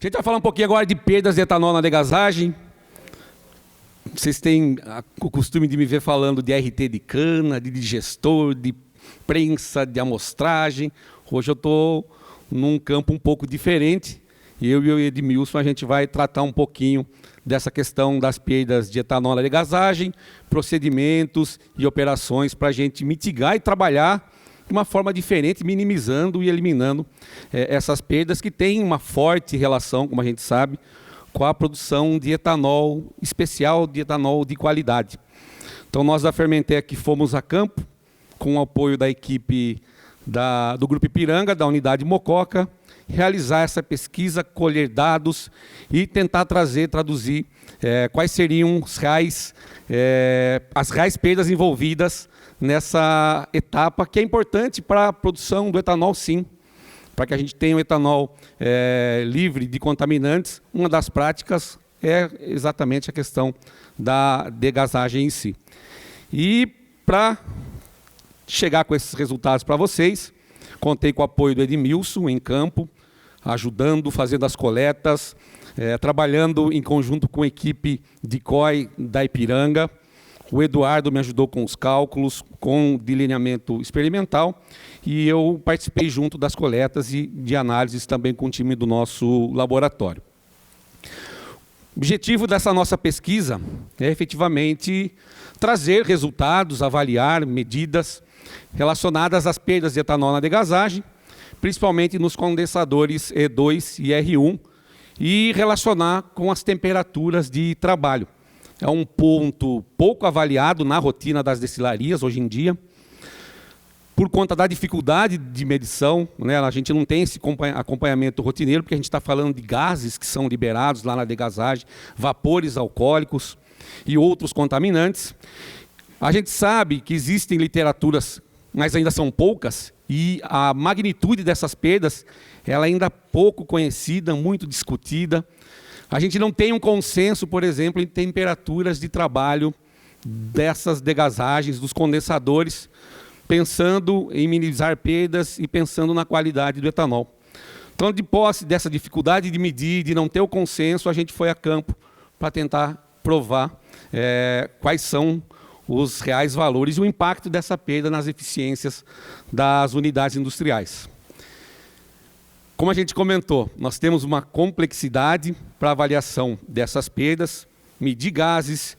A gente vai falar um pouquinho agora de perdas de etanol na degasagem. Vocês têm o costume de me ver falando de RT de cana, de digestor, de prensa, de amostragem. Hoje eu estou num campo um pouco diferente. Eu e o Edmilson, a gente vai tratar um pouquinho dessa questão das perdas de etanol na degasagem, procedimentos e operações para a gente mitigar e trabalhar de uma forma diferente, minimizando e eliminando essas perdas que têm uma forte relação, como a gente sabe, com a produção de etanol especial, de etanol de qualidade. Então, nós da Fermentec fomos a campo, com o apoio da equipe do Grupo Ipiranga, da unidade Mococa, realizar essa pesquisa, colher dados e tentar traduzir quais seriam as reais perdas envolvidas nessa etapa, que é importante para a produção do etanol, sim. Para que a gente tenha um etanol livre de contaminantes, uma das práticas é exatamente a questão da degasagem em si. E para chegar com esses resultados para vocês, contei com o apoio do Edmilson em campo, ajudando, fazendo as coletas, trabalhando em conjunto com a equipe de COI da Ipiranga. O Eduardo me ajudou com os cálculos, com delineamento experimental, e eu participei junto das coletas e de análises também com o time do nosso laboratório. O objetivo dessa nossa pesquisa é efetivamente trazer resultados, avaliar medidas relacionadas às perdas de etanol na degasagem, principalmente nos condensadores E2 e R1, e relacionar com as temperaturas de trabalho. É um ponto pouco avaliado na rotina das destilarias hoje em dia, por conta da dificuldade de medição, né? A gente não tem esse acompanhamento rotineiro, porque a gente está falando de gases que são liberados lá na degasagem, vapores alcoólicos e outros contaminantes. A gente sabe que existem literaturas, mas ainda são poucas, e a magnitude dessas perdas ela ainda é pouco conhecida, muito discutida. A gente não tem um consenso, por exemplo, em temperaturas de trabalho dessas degasagens, dos condensadores, pensando em minimizar perdas e pensando na qualidade do etanol. Então, de posse dessa dificuldade de medir, de não ter o consenso, a gente foi a campo para tentar provar quais são os reais valores e o impacto dessa perda nas eficiências das unidades industriais. Como a gente comentou, nós temos uma complexidade para avaliação dessas perdas. Medir gases,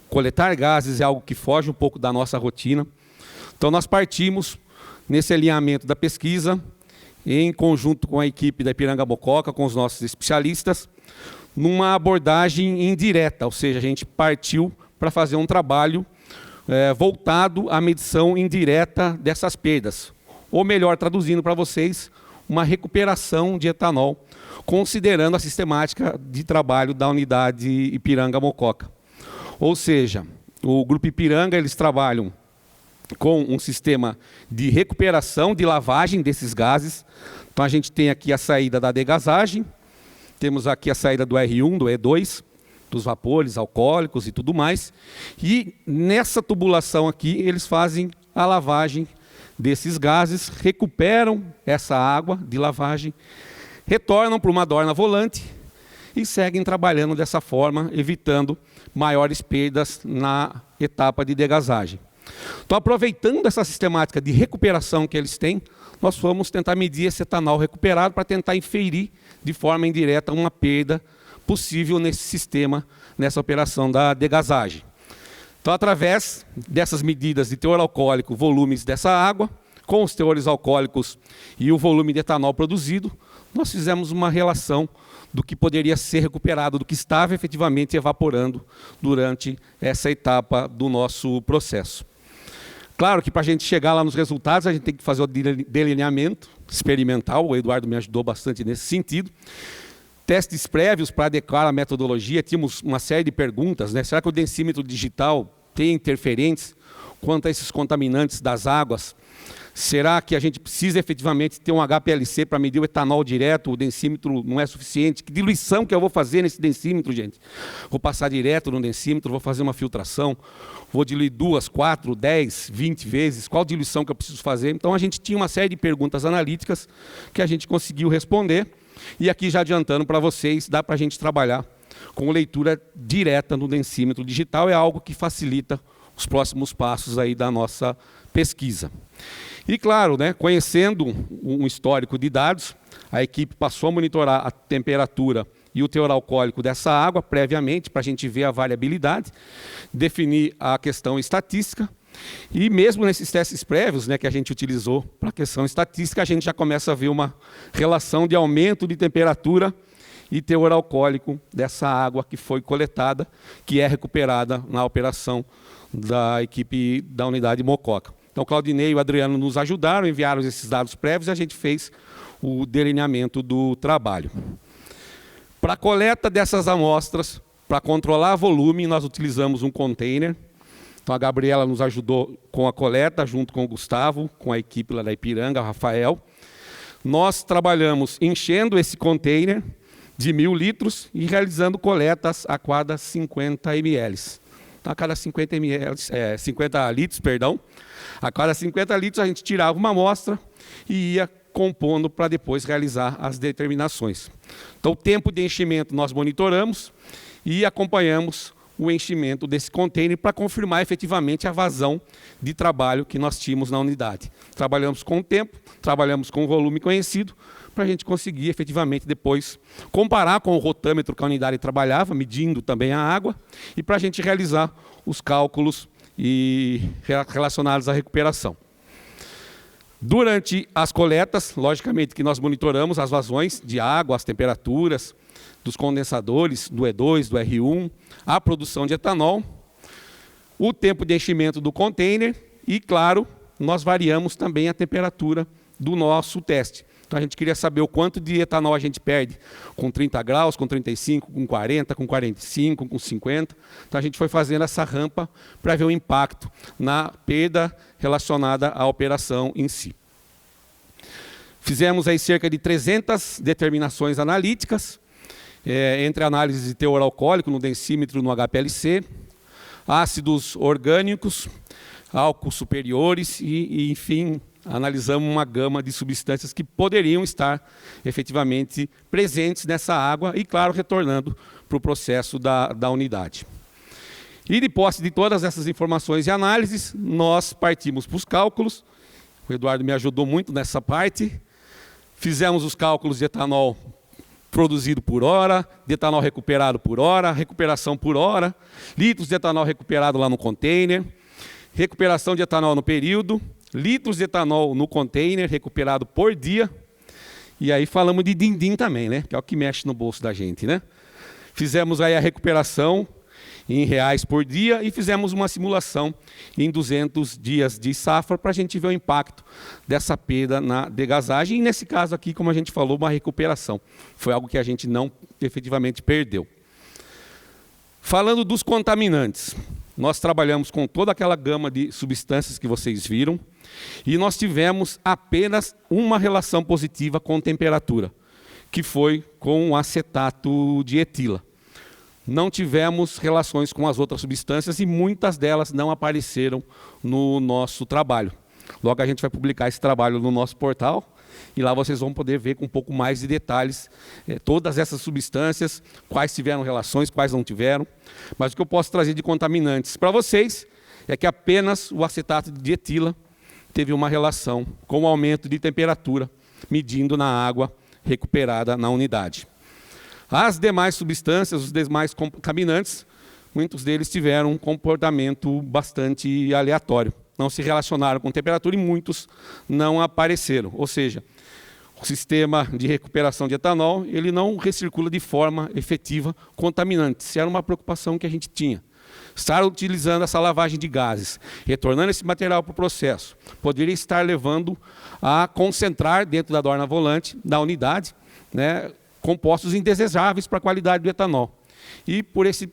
coletar gases é algo que foge um pouco da nossa rotina. Então, nós partimos nesse alinhamento da pesquisa, em conjunto com a equipe da Ipiranga Mococa, com os nossos especialistas, numa abordagem indireta, ou seja, a gente partiu para fazer um trabalho voltado à medição indireta dessas perdas. Ou melhor, traduzindo para vocês, uma recuperação de etanol, considerando a sistemática de trabalho da unidade Ipiranga Mococa. Ou seja, o Grupo Ipiranga, eles trabalham com um sistema de recuperação, de lavagem desses gases. Então, a gente tem aqui a saída da degasagem, temos aqui a saída do R1, do E2, dos vapores alcoólicos e tudo mais. E nessa tubulação aqui, eles fazem a lavagem desses gases, recuperam essa água de lavagem, retornam para uma dorna volante e seguem trabalhando dessa forma, evitando maiores perdas na etapa de degasagem. Então, aproveitando essa sistemática de recuperação que eles têm, nós vamos tentar medir esse etanol recuperado para tentar inferir de forma indireta uma perda possível nesse sistema, nessa operação da degasagem. Então, através dessas medidas de teor alcoólico, volumes dessa água, com os teores alcoólicos e o volume de etanol produzido, nós fizemos uma relação do que poderia ser recuperado, do que estava efetivamente evaporando durante essa etapa do nosso processo. Claro que para a gente chegar lá nos resultados, a gente tem que fazer o delineamento experimental, o Eduardo me ajudou bastante nesse sentido. Testes prévios para adequar a metodologia, tínhamos uma série de perguntas, né? Será que o densímetro digital tem interferentes quanto a esses contaminantes das águas? Será que a gente precisa efetivamente ter um HPLC para medir o etanol direto? O densímetro não é suficiente? Que diluição que eu vou fazer nesse densímetro, gente? Vou passar direto no densímetro, vou fazer uma filtração, vou diluir 2, 4, 10, 20 vezes? Qual diluição que eu preciso fazer? Então, a gente tinha uma série de perguntas analíticas que a gente conseguiu responder. E aqui já adiantando para vocês, dá para a gente trabalhar com leitura direta no densímetro digital, é algo que facilita os próximos passos aí da nossa pesquisa. E claro, né, conhecendo um histórico de dados, a equipe passou a monitorar a temperatura e o teor alcoólico dessa água previamente, para a gente ver a variabilidade, definir a questão estatística, e mesmo nesses testes prévios, né, que a gente utilizou para a questão estatística, a gente já começa a ver uma relação de aumento de temperatura e teor alcoólico dessa água que foi coletada, que é recuperada na operação da equipe da unidade Mococa. Então, Claudinei e o Adriano nos ajudaram, enviaram esses dados prévios e a gente fez o delineamento do trabalho. Para a coleta dessas amostras, para controlar volume, nós utilizamos um container. Então, a Gabriela nos ajudou com a coleta, junto com o Gustavo, com a equipe lá da Ipiranga, o Rafael. Nós trabalhamos enchendo esse container de 1.000 litros e realizando coletas a cada 50 ml. Então, a cada 50 litros, a cada 50 litros a gente tirava uma amostra e ia compondo para depois realizar as determinações. Então, o tempo de enchimento nós monitoramos e acompanhamos o enchimento desse container para confirmar efetivamente a vazão de trabalho que nós tínhamos na unidade. Trabalhamos com o tempo, trabalhamos com o volume conhecido, para a gente conseguir efetivamente depois comparar com o rotâmetro que a unidade trabalhava, medindo também a água, e para a gente realizar os cálculos relacionados à recuperação. Durante as coletas, logicamente que nós monitoramos as vazões de água, as temperaturas dos condensadores, do E2, do R1, a produção de etanol, o tempo de enchimento do container e, claro, nós variamos também a temperatura do nosso teste. Então, a gente queria saber o quanto de etanol a gente perde com 30 graus, com 35, com 40, com 45, com 50. Então, a gente foi fazendo essa rampa para ver o impacto na perda relacionada à operação em si. Fizemos aí cerca de 300 determinações analíticas, entre análise de teor alcoólico no densímetro no HPLC, ácidos orgânicos, álcools superiores e enfim, analisamos uma gama de substâncias que poderiam estar efetivamente presentes nessa água e, claro, retornando para o processo da unidade. E de posse de todas essas informações e análises, nós partimos para os cálculos. O Eduardo me ajudou muito nessa parte. Fizemos os cálculos de etanol produzido por hora, de etanol recuperado por hora, recuperação por hora, litros de etanol recuperado lá no container, recuperação de etanol no período, litros de etanol no container recuperado por dia. E aí falamos de din-din também, né? Que é o que mexe no bolso da gente, né? Fizemos aí a recuperação em reais por dia e fizemos uma simulação em 200 dias de safra para a gente ver o impacto dessa perda na degasagem. E nesse caso aqui, como a gente falou, uma recuperação. Foi algo que a gente não efetivamente perdeu. Falando dos contaminantes, nós trabalhamos com toda aquela gama de substâncias que vocês viram e nós tivemos apenas uma relação positiva com temperatura, que foi com o acetato de etila. Não tivemos relações com as outras substâncias e muitas delas não apareceram no nosso trabalho. Logo a gente vai publicar esse trabalho no nosso portal e lá vocês vão poder ver com um pouco mais de detalhes todas essas substâncias, quais tiveram relações, quais não tiveram. Mas o que eu posso trazer de contaminantes para vocês é que apenas o acetato de etila teve uma relação com o aumento de temperatura, medindo na água recuperada na unidade. As demais substâncias, os demais contaminantes, muitos deles tiveram um comportamento bastante aleatório. Não se relacionaram com temperatura e muitos não apareceram. Ou seja, o sistema de recuperação de etanol, ele não recircula de forma efetiva contaminantes. Isso era uma preocupação que a gente tinha. Estar utilizando essa lavagem de gases, retornando esse material para o processo, poderia estar levando a concentrar dentro da dorna volante, da unidade, né, compostos indesejáveis para a qualidade do etanol. E por esse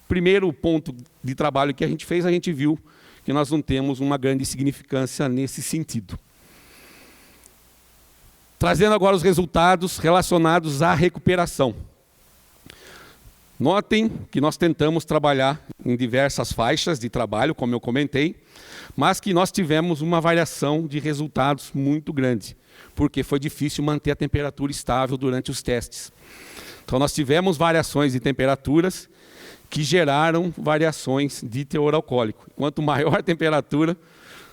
primeiro ponto de trabalho que a gente fez, a gente viu que nós não temos uma grande significância nesse sentido. Trazendo agora os resultados relacionados à recuperação. Notem que nós tentamos trabalhar em diversas faixas de trabalho, como eu comentei, mas que nós tivemos uma variação de resultados muito grande, porque foi difícil manter a temperatura estável durante os testes. Então nós tivemos variações de temperaturas que geraram variações de teor alcoólico. Quanto maior a temperatura,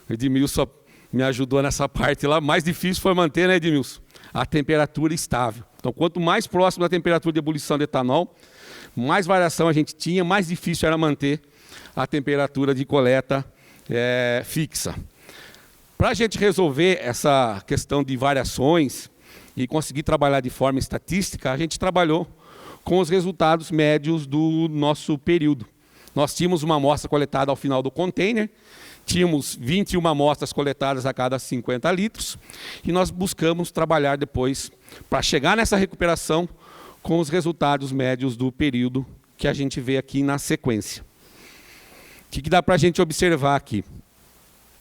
Edmilson me ajudou nessa parte lá, mais difícil foi manter, né, Edmilson? A temperatura estável. Então quanto mais próximo da temperatura de ebulição de etanol, mais variação a gente tinha, mais difícil era manter a temperatura de coleta fixa. Para a gente resolver essa questão de variações e conseguir trabalhar de forma estatística, a gente trabalhou com os resultados médios do nosso período. Nós tínhamos uma amostra coletada ao final do container, tínhamos 21 amostras coletadas a cada 50 litros, e nós buscamos trabalhar depois para chegar nessa recuperação com os resultados médios do período que a gente vê aqui na sequência. O que dá para a gente observar aqui?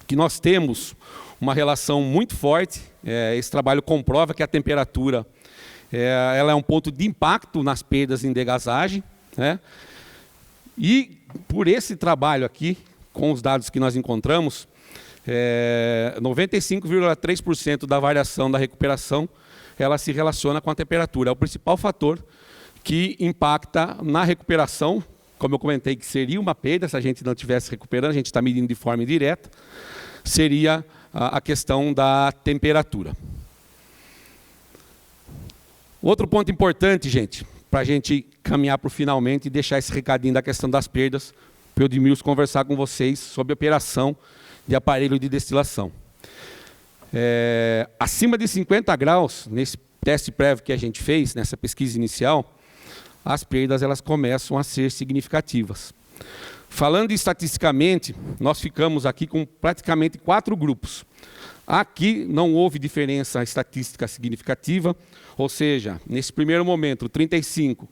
Que nós temos uma relação muito forte, esse trabalho comprova que a temperatura ela é um ponto de impacto nas perdas em degazagem, né? E por esse trabalho aqui, com os dados que nós encontramos, 95,3% da variação da recuperação ela se relaciona com a temperatura. É o principal fator que impacta na recuperação, como eu comentei que seria uma perda se a gente não estivesse recuperando, a gente está medindo de forma indireta, seria a questão da temperatura. Outro ponto importante, gente, para a gente caminhar para o finalmente e deixar esse recadinho da questão das perdas, para o Edmilson conversar com vocês sobre a operação de aparelho de destilação. Acima de 50 graus, nesse teste prévio que a gente fez, nessa pesquisa inicial, as perdas elas começam a ser significativas. Falando estatisticamente, nós ficamos aqui com praticamente 4 grupos. Aqui não houve diferença estatística significativa, ou seja, nesse primeiro momento, 35,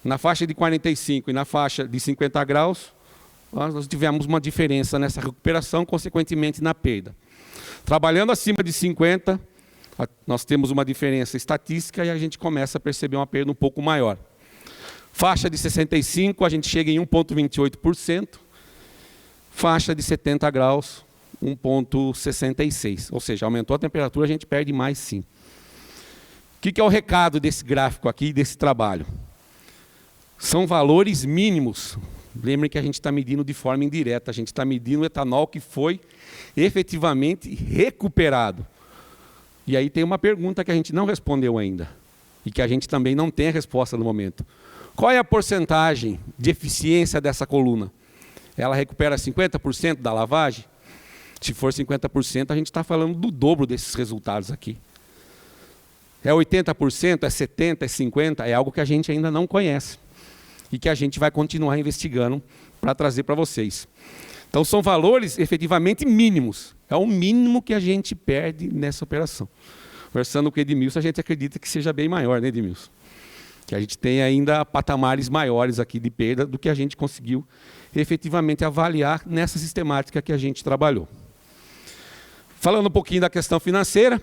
na faixa de 45 e na faixa de 50 graus, nós tivemos uma diferença nessa recuperação, consequentemente na perda. Trabalhando acima de 50, nós temos uma diferença estatística e a gente começa a perceber uma perda um pouco maior. Faixa de 65, a gente chega em 1,28%. Faixa de 70 graus, 1,66%. Ou seja, aumentou a temperatura, a gente perde mais sim. O que é o recado desse gráfico aqui, desse trabalho? São valores mínimos. Lembrem que a gente está medindo de forma indireta, a gente está medindo o etanol que foi efetivamente recuperado. E aí tem uma pergunta que a gente não respondeu ainda, e que a gente também não tem a resposta no momento. Qual é a porcentagem de eficiência dessa coluna? Ela recupera 50% da lavagem? Se for 50%, a gente está falando do dobro desses resultados aqui. É 80%, é 70%, é 50%? É algo que a gente ainda não conhece. E que a gente vai continuar investigando para trazer para vocês. Então são valores efetivamente mínimos. É o mínimo que a gente perde nessa operação. Conversando com o Edmilson, a gente acredita que seja bem maior, né, Edmilson? Que a gente tem ainda patamares maiores aqui de perda do que a gente conseguiu efetivamente avaliar nessa sistemática que a gente trabalhou. Falando um pouquinho da questão financeira,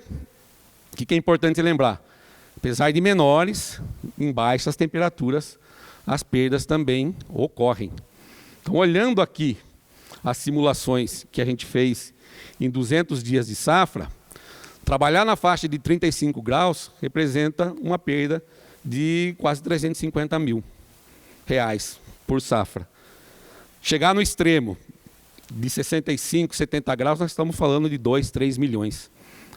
o que é importante lembrar? Apesar de menores, em baixas temperaturas, as perdas também ocorrem. Então, olhando aqui as simulações que a gente fez em 200 dias de safra, trabalhar na faixa de 35 graus representa uma perda de quase 350 mil reais por safra. Chegar no extremo de 65, 70 graus, nós estamos falando de 2, 3 milhões.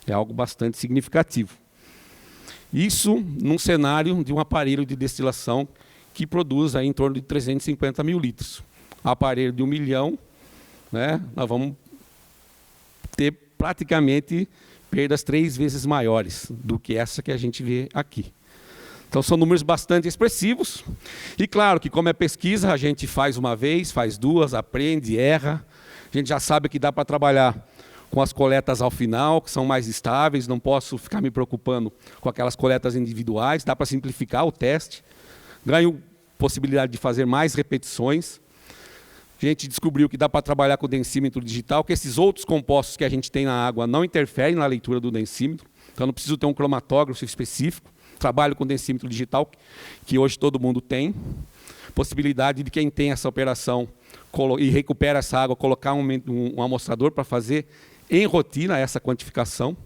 É algo bastante significativo. Isso num cenário de um aparelho de destilação que produz aí em torno de 350 mil litros. Aparelho de 1 milhão, né, nós vamos ter praticamente perdas 3 vezes maiores do que essa que a gente vê aqui. Então são números bastante expressivos. E claro que como é pesquisa, a gente faz uma vez, faz duas, aprende, erra. A gente já sabe que dá para trabalhar com as coletas ao final, que são mais estáveis, não posso ficar me preocupando com aquelas coletas individuais, dá para simplificar o teste. Ganho possibilidade de fazer mais repetições. A gente descobriu que dá para trabalhar com o densímetro digital, que esses outros compostos que a gente tem na água não interferem na leitura do densímetro. Então não preciso ter um cromatógrafo específico. Trabalho com densímetro digital, que hoje todo mundo tem. possibilidade de quem tem essa operação e recupera essa água, colocar um amostrador para fazer em rotina essa quantificação.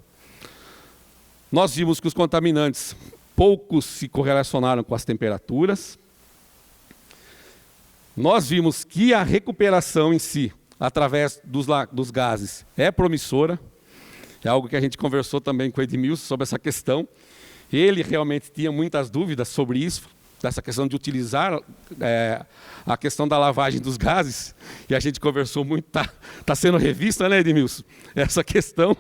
Nós vimos que os contaminantes, poucos se correlacionaram com as temperaturas. Nós vimos que a recuperação em si, através dos gases, é promissora. É algo que a gente conversou também com o Edmilson sobre essa questão. Ele realmente tinha muitas dúvidas sobre isso, dessa questão de utilizar a questão da lavagem dos gases, e a gente conversou muito, tá sendo revista, né, Edmilson? Essa questão.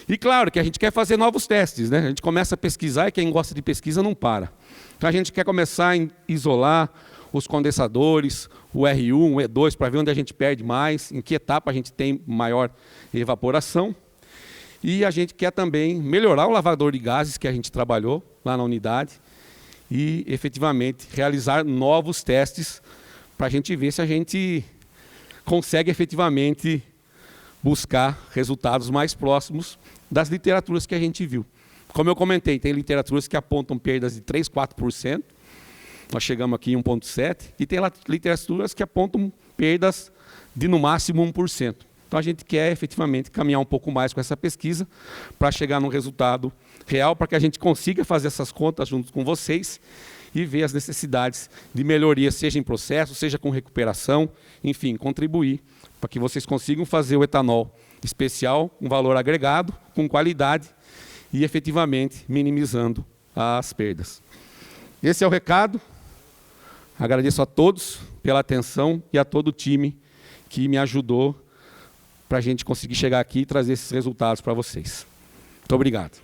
E claro que a gente quer fazer novos testes, né? A gente começa a pesquisar e quem gosta de pesquisa não para. Então a gente quer começar a isolar os condensadores, o R1, o E2, para ver onde a gente perde mais, em que etapa a gente tem maior evaporação. E a gente quer também melhorar o lavador de gases que a gente trabalhou lá na unidade e, efetivamente, realizar novos testes para a gente ver se a gente consegue, efetivamente, buscar resultados mais próximos das literaturas que a gente viu. Como eu comentei, tem literaturas que apontam perdas de 3%, 4%, nós chegamos aqui em 1,7%, e tem literaturas que apontam perdas de, no máximo, 1%. Então, a gente quer, efetivamente, caminhar um pouco mais com essa pesquisa para chegar num resultado real, para que a gente consiga fazer essas contas junto com vocês e ver as necessidades de melhoria, seja em processo, seja com recuperação, enfim, contribuir para que vocês consigam fazer o etanol especial, um valor agregado, com qualidade e, efetivamente, minimizando as perdas. Esse é o recado. Agradeço a todos pela atenção e a todo o time que me ajudou para a gente conseguir chegar aqui e trazer esses resultados para vocês. Muito obrigado.